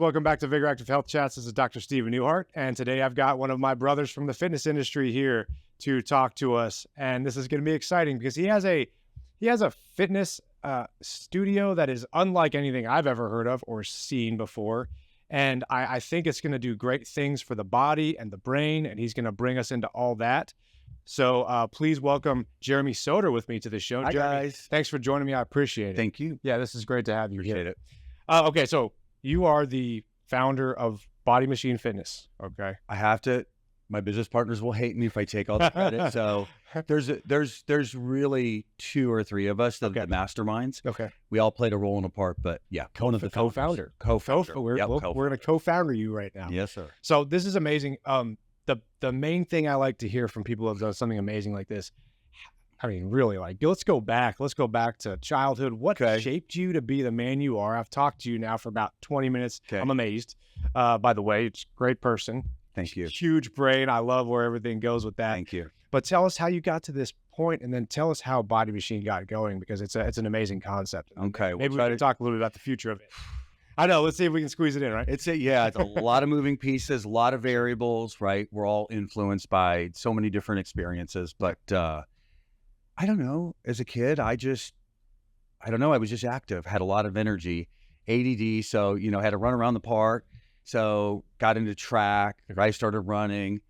Welcome back to Vigor Active Health Chats. This is Dr. Stephen Newhart, and today I've got one of my brothers from the fitness industry here to talk to us. And this is going to be exciting because he has a fitness studio that is unlike anything I've ever heard of or seen before. And I think it's going to do great things for the body and the brain, and he's going to bring us into all that. So please welcome Jeremy Soder with me to the show. Hi, Jeremy, guys. thanks for joining me. I appreciate it. Thank you. Yeah, this is great to have you Appreciate here. it. Okay, so you are the founder of Body Machine Fitness. Okay. I have to. My business partners will hate me if I take all the credit. So there's really two or three of us that are the masterminds. Okay. We all played a role in a part, but yeah, one of the co-founder. Co-founder. We're Yep, going to co-founder you right now. Yes, sir. So this is amazing. The main thing I like to hear from people who have done something amazing like this, I mean, really, like, let's go back to childhood. What shaped you to be the man you are? I've talked to you now for about 20 minutes. Okay. I'm amazed. By the way, it's a great person. Thank you. Huge brain. I love where everything goes with that. Thank you. But tell us how you got to this point, and then tell us how Body Machine got going, because it's an amazing concept. Okay. Maybe we can talk a little bit about the future of it. I know. Let's see if we can squeeze it in, right? It's a lot of moving pieces, a lot of variables, right? We're all influenced by so many different experiences, but I don't know. As a kid, I don't know. I was just active, had a lot of energy, ADD. So, had to run around the park. So got into track. I started running.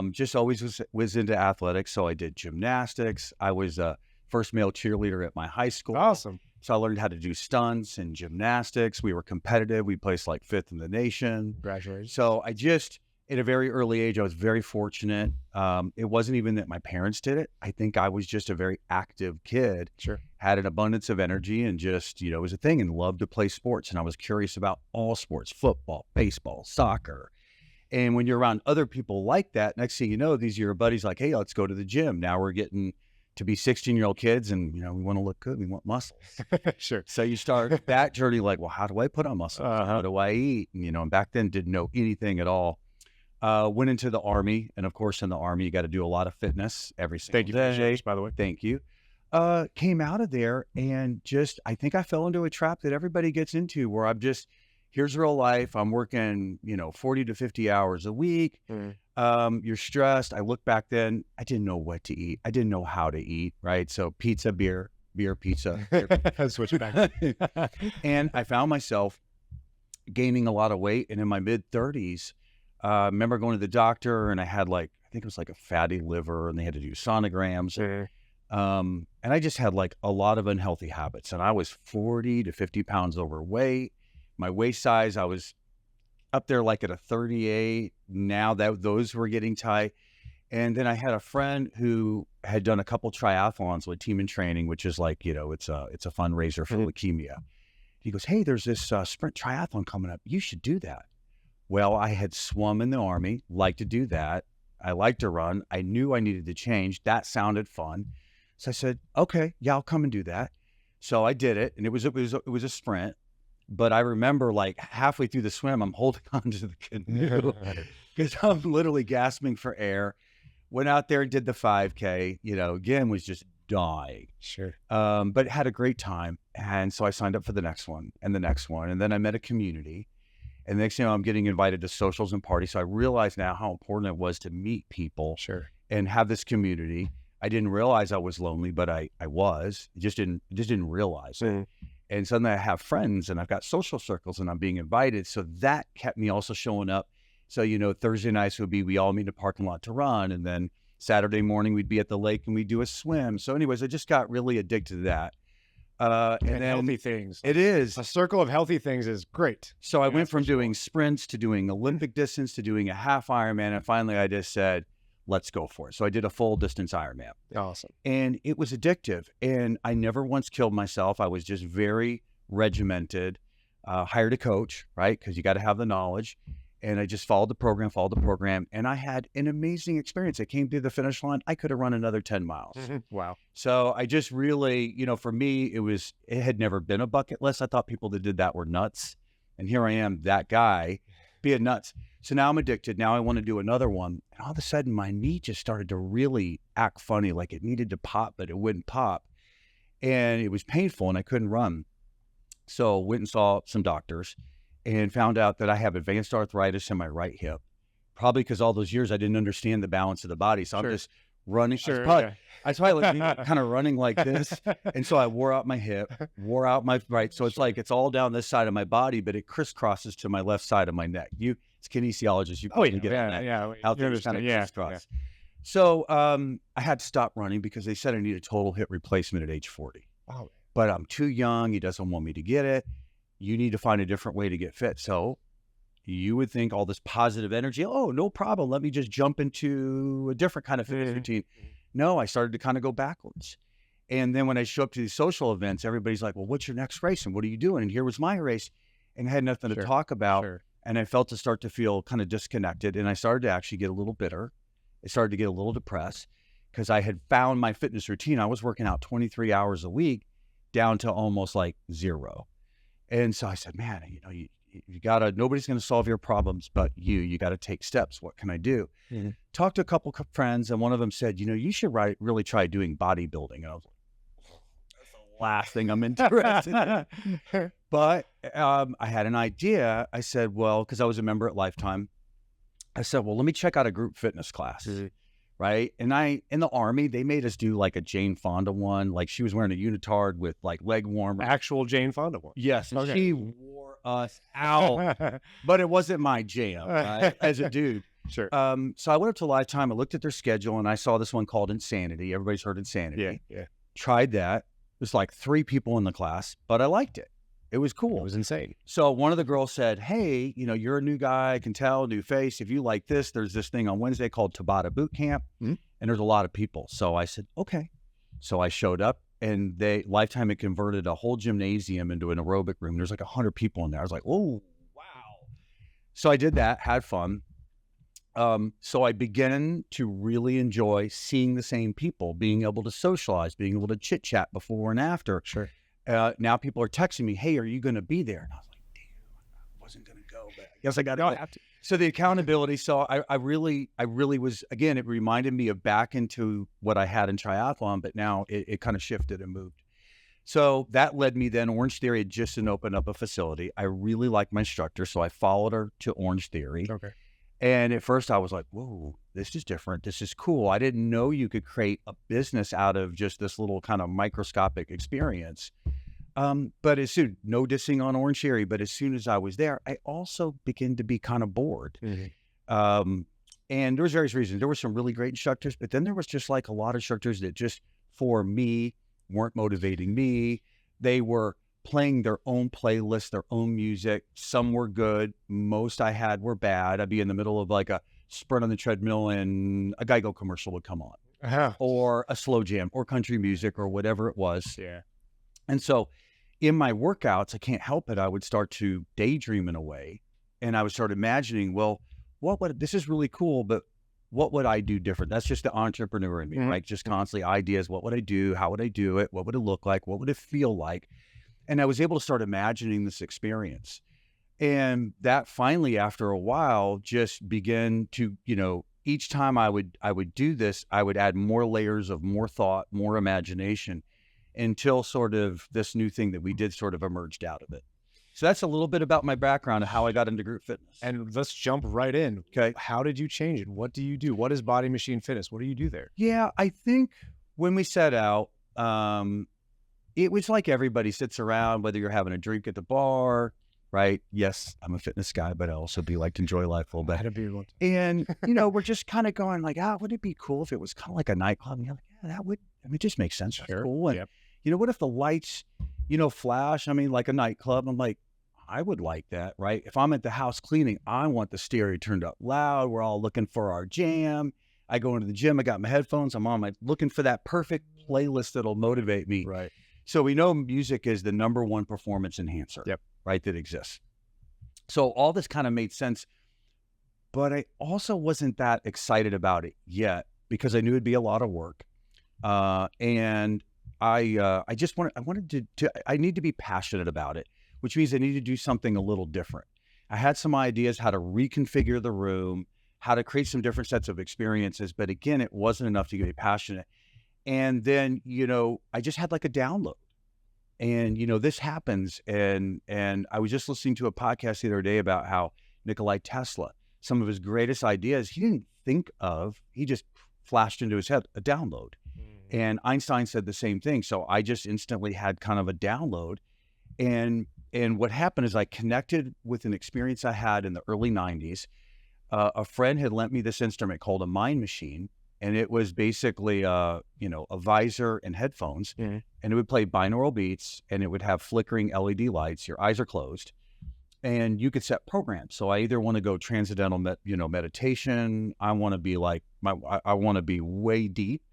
Just always was into athletics. So I did gymnastics. I was a first male cheerleader at my high school. Awesome. So I learned how to do stunts and gymnastics. We were competitive. We placed like 5th in the nation. Congratulations. So at a very early age, I was very fortunate. It wasn't even that my parents did it. I think I was just a very active kid. Sure. Had an abundance of energy and just, was a thing, and loved to play sports. And I was curious about all sports: football, baseball, soccer. And when you're around other people like that, next thing you know, these are your buddies like, hey, let's go to the gym. Now we're getting to be 16-year-old kids, and, we want to look good. We want muscles. Sure. So you start that journey like, well, how do I put on muscles? How do I eat? And, and back then didn't know anything at all. Went into the Army, and of course in the Army you got to do a lot of fitness every single Thank you for the day. service, by the way. Thank you. Came out of there and I think I fell into a trap that everybody gets into, where here's real life. I'm working, 40 to 50 hours a week. You're stressed. I look back then, I didn't know what to eat. I didn't know how to eat, right? So pizza, beer, pizza. Switch back. And I found myself gaining a lot of weight. And in my mid 30s, remember going to the doctor, and I had I think it was like a fatty liver, and they had to do sonograms. And I just had a lot of unhealthy habits, and I was 40 to 50 pounds overweight. My waist size, I was up there at a 38. Now that those were getting tight. And then I had a friend who had done a couple triathlons with Team in Training, which is it's a fundraiser for leukemia. He goes, hey, there's this sprint triathlon coming up. You should do that. Well, I had swum in the Army, liked to do that. I liked to run. I knew I needed to change. That sounded fun. So I said, okay, yeah, I'll come and do that. So I did it, and it was a sprint. But I remember halfway through the swim, I'm holding onto the canoe because I'm literally gasping for air. Went out there and did the 5K, again, was just dying. Sure. But had a great time. And so I signed up for the next one and the next one. And then I met a community. And the next thing you know, I'm getting invited to socials and parties. So I realized now how important it was to meet people. Sure. And have this community. I didn't realize I was lonely, but I was. Just didn't realize it. And suddenly I have friends, and I've got social circles, and I'm being invited. So that kept me also showing up. So, Thursday nights would be, we all meet in a parking lot to run. And then Saturday morning we'd be at the lake and we'd do a swim. So anyways, I just got really addicted to that. And then healthy things. It is. A circle of healthy things is great. So I went from doing sprints to doing Olympic distance to doing a half Ironman. And finally I just said, let's go for it. So I did a full distance Ironman. Awesome. And it was addictive. And I never once killed myself. I was just very regimented, hired a coach, right? Because you got to have the knowledge. And I just followed the program. And I had an amazing experience. I came to the finish line. I could have run another 10 miles. Wow. So I just really, for me, it had never been a bucket list. I thought people that did that were nuts. And here I am, that guy, being nuts. So now I'm addicted. Now I want to do another one. And all of a sudden, my knee just started to really act funny, like it needed to pop, but it wouldn't pop. And it was painful, and I couldn't run. So went and saw some doctors. and found out that I have advanced arthritis in my right hip. Probably because all those years I didn't understand the balance of the body. So I'm just running. I was probably like kind of running like this. And so I wore out my hip, wore out my right. So it's like it's all down this side of my body, but it crisscrosses to my left side of my neck. You, it's kinesiologist, you probably get on that. Out there, kind of crisscross. So I had to stop running because they said I need a total hip replacement at age 40. Oh. But I'm too young. He doesn't want me to get it. You need to find a different way to get fit. So you would think all this positive energy, oh, no problem. Let me just jump into a different kind of fitness routine. No, I started to kind of go backwards. And then when I show up to these social events, everybody's like, well, what's your next race? And what are you doing? And here was my race. And I had nothing to talk about. And I felt to start to feel kind of disconnected. And I started to actually get a little bitter. I started to get a little depressed because I had found my fitness routine. I was working out 23 hours a week down to almost like 0. And so I said, man, you know, you gotta, nobody's going to solve your problems but you got to take steps. What can I do? Talked to a couple of friends, and one of them said, you know, you should really try doing bodybuilding. And I was like, that's the last thing I'm interested in. But I had an idea. I said, well, because I was a member at Lifetime, I said, well, let me check out a group fitness class. Right. And in the Army, they made us do like a Jane Fonda one. Like she was wearing a unitard with like leg warmer. Actual Jane Fonda one. Yes. And she wore us out, but it wasn't my jam, right? As a dude. Sure. So I went up to Lifetime. I looked at their schedule and I saw this one called Insanity. Everybody's heard Insanity. Yeah. Tried that. There's like 3 people in the class, but I liked it. It was cool. It was insane. So one of the girls said, hey, you know, you're a new guy. I can tell, new face. If you like this, there's this thing on Wednesday called Tabata Boot Camp. And there's a lot of people. So I said, okay. So I showed up, and Lifetime had converted a whole gymnasium into an aerobic room. There's like 100 people in there. I was like, oh, wow. So I did that, had fun. So I began to really enjoy seeing the same people, being able to socialize, being able to chit chat before and after. Sure. Now people are texting me, hey, are you going to be there? And I was like, damn, I wasn't going to go, but I guess I got to have to. So the accountability. So I really was, again, it reminded me of back into what I had in triathlon, but now it kind of shifted and moved. So that led me then, Orange Theory had just opened up a facility. I really liked my instructor, so I followed her to Orange Theory. Okay. And at first I was like, whoa, this is different. This is cool. I didn't know you could create a business out of just this little kind of microscopic experience. But as soon, no dissing on Orange Theory, but as soon as I was there, I also began to be kind of bored. And there was various reasons. There were some really great instructors, but then there was just like a lot of instructors that just, for me, weren't motivating me. They were playing their own playlist, their own music. Some were good. Most I had were bad. I'd be in the middle of like a sprint on the treadmill and a Geico commercial would come on, or a slow jam or country music or whatever it was. Yeah. And so in my workouts, I can't help it. I would start to daydream in a way, and I would start imagining, well, this is really cool, but what would I do different? That's just the entrepreneur in me, right? Just constantly ideas. What would I do? How would I do it? What would it look like? What would it feel like? And I was able to start imagining this experience. And that finally, after a while, just began to, you know, each time I would do this, I would add more layers of more thought, more imagination, until sort of this new thing that we did sort of emerged out of it. So that's a little bit about my background and how I got into group fitness. And let's jump right in. Okay. How did you change it? What do you do? What is Body Machine Fitness? What do you do there? Yeah, I think when we set out, it was like everybody sits around, whether you're having a drink at the bar, right? Yes, I'm a fitness guy, but I also like to enjoy life a little bit. I had a beer one time. And, you know, we're just kind of going like, wouldn't it be cool if it was kind of like a nightclub? And you're like, yeah, that would, I mean, it just makes sense. That's cool. And, you know, what if the lights, you know, flash? I mean, like a nightclub. I'm like, I would like that, right? If I'm at the house cleaning, I want the stereo turned up loud. We're all looking for our jam. I go into the gym. I got my headphones. I'm on looking for that perfect playlist that'll motivate me. Right. So we know music is the #1 performance enhancer, right, that exists. So all this kind of made sense, but I also wasn't that excited about it yet because I knew it'd be a lot of work. And I need to be passionate about it, which means I need to do something a little different. I had some ideas how to reconfigure the room, how to create some different sets of experiences, but again, it wasn't enough to get me passionate. And then, you know, I just had like a download. And, this happens. And I was just listening to a podcast the other day about how Nikola Tesla, some of his greatest ideas, he didn't think of, he just flashed into his head a download. And Einstein said the same thing. So I just instantly had kind of a download. And what happened is I connected with an experience I had in the early 90s. A friend had lent me this instrument called a mind machine. And it was basically, a visor and headphones. And it would play binaural beats, and it would have flickering LED lights. Your eyes are closed. And you could set programs. So I either want to go transcendental, meditation. I want to be I want to be way deep,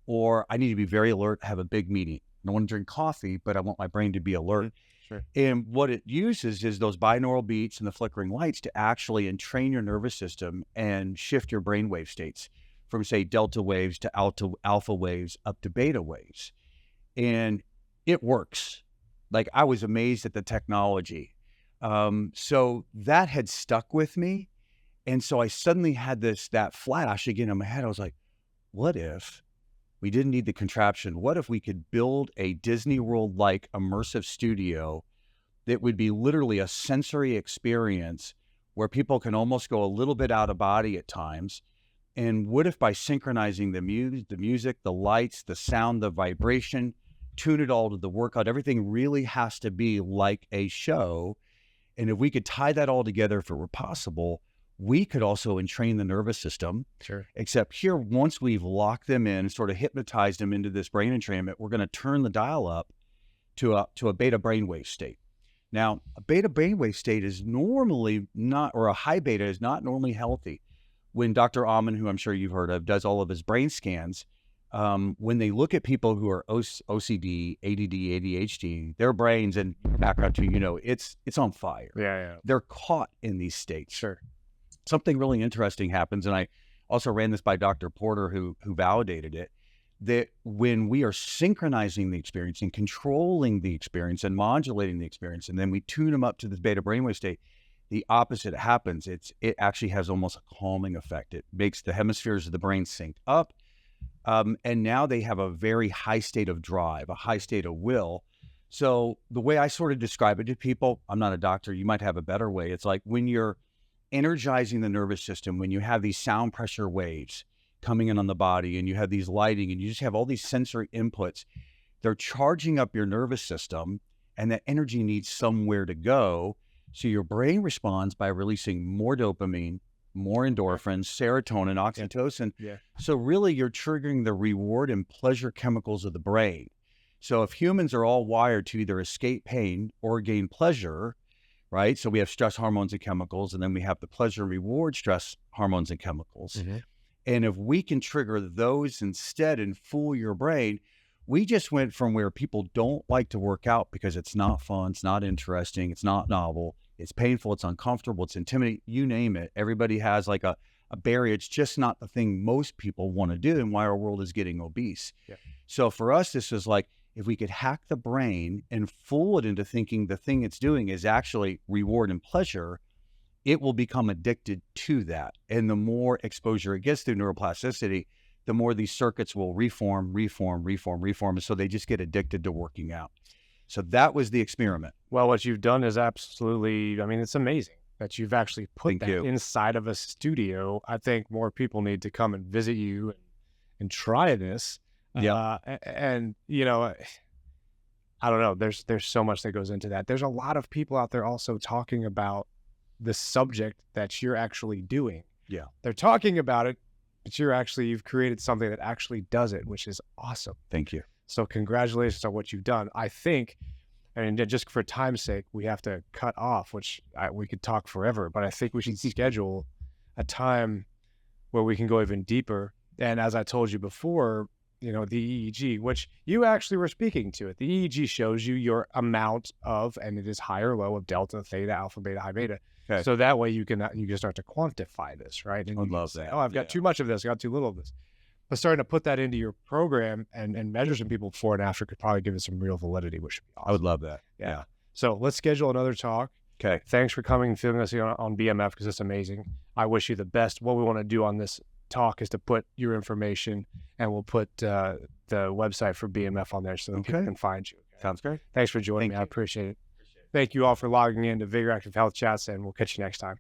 or I need to be very alert, have a big meeting. I want to drink coffee, but I want my brain to be alert. Sure. And what it uses is those binaural beats and the flickering lights to actually entrain your nervous system and shift your brainwave states from, say, delta waves to alpha waves up to beta waves. And it works. Like, I was amazed at the technology. So that had stuck with me. And so I suddenly had that flash again in my head. I was like, what if we didn't need the contraption? What if we could build a Disney World-like immersive studio that would be literally a sensory experience where people can almost go a little bit out of body at times? And what if by synchronizing the music, the lights, the sound, the vibration, tune it all to the workout, everything really has to be like a show. And if we could tie that all together, if it were possible, we could also entrain the nervous system. Sure. Except here, once we've locked them in, sort of hypnotized them into this brain entrainment, we're going to turn the dial up to a beta brainwave state. Now, a beta brainwave state is normally not, or a high beta is not normally healthy. When Dr. Amen, who I'm sure you've heard of, does all of his brain scans, when they look at people who are OCD, ADD, ADHD, their brains and background too, it's on fire. Yeah. They're caught in these states. Sure. Something really interesting happens, and I also ran this by Dr. Porter, who validated it, that when we are synchronizing the experience and controlling the experience and modulating the experience, and then we tune them up to this beta brainwave state, the opposite happens. It actually has almost a calming effect. It makes the hemispheres of the brain sync up. And now they have a very high state of drive, a high state of will. So the way I sort of describe it to people, I'm not a doctor, you might have a better way. It's like when you're energizing the nervous system, when you have these sound pressure waves coming in on the body, and you have these lighting, and you just have all these sensory inputs, they're charging up your nervous system, and that energy needs somewhere to go. So your brain responds by releasing more dopamine, more endorphins, serotonin, oxytocin. Yeah. So really you're triggering the reward and pleasure chemicals of the brain. So if humans are all wired to either escape pain or gain pleasure, right? So we have stress hormones and chemicals, and then we have the pleasure and reward stress hormones and chemicals. Mm-hmm. And if we can trigger those instead and fool your brain, we just went from where people don't like to work out because it's not fun, it's not interesting, it's not novel, it's painful, it's uncomfortable, it's intimidating, you name it. Everybody has like a barrier. It's just not the thing most people want to do, and why our world is getting obese. Yeah. So for us, this is like, if we could hack the brain and fool it into thinking the thing it's doing is actually reward and pleasure, it will become addicted to that. And the more exposure it gets through neuroplasticity, the more these circuits will reform. And so they just get addicted to working out. So that was the experiment. Well, what you've done is absolutely, it's amazing that you've actually put that inside of a studio. I think more people need to come and visit you and try this. Yeah. And I don't know, there's so much that goes into that. There's a lot of people out there also talking about the subject that you're actually doing. Yeah. They're talking about it, but you've created something that actually does it, which is awesome. Thank you. So congratulations on what you've done. I think, and just for time's sake, we have to cut off, which we could talk forever, but I think we should schedule a time where we can go even deeper. And as I told you before, the EEG, which you actually were speaking to it, the EEG shows you your amount of, and it is high or low, of delta, theta, alpha, beta, high beta. Okay. So that way you can start to quantify this, right? And I love that. Oh, I've got too much of this, I got too little of this. But starting to put that into your program and measure some people before and after could probably give it some real validity, which would be awesome. I would love that. Yeah. So let's schedule another talk. Okay. Thanks for coming and filming us here on BMF, because it's amazing. I wish you the best. What we want to do on this talk is to put your information, and we'll put the website for BMF on there so that people can find you. Sounds great. Thanks for joining Thank me. I you. appreciate it. Thank you all for logging in to Vigor Active Health Chats, and we'll catch you next time.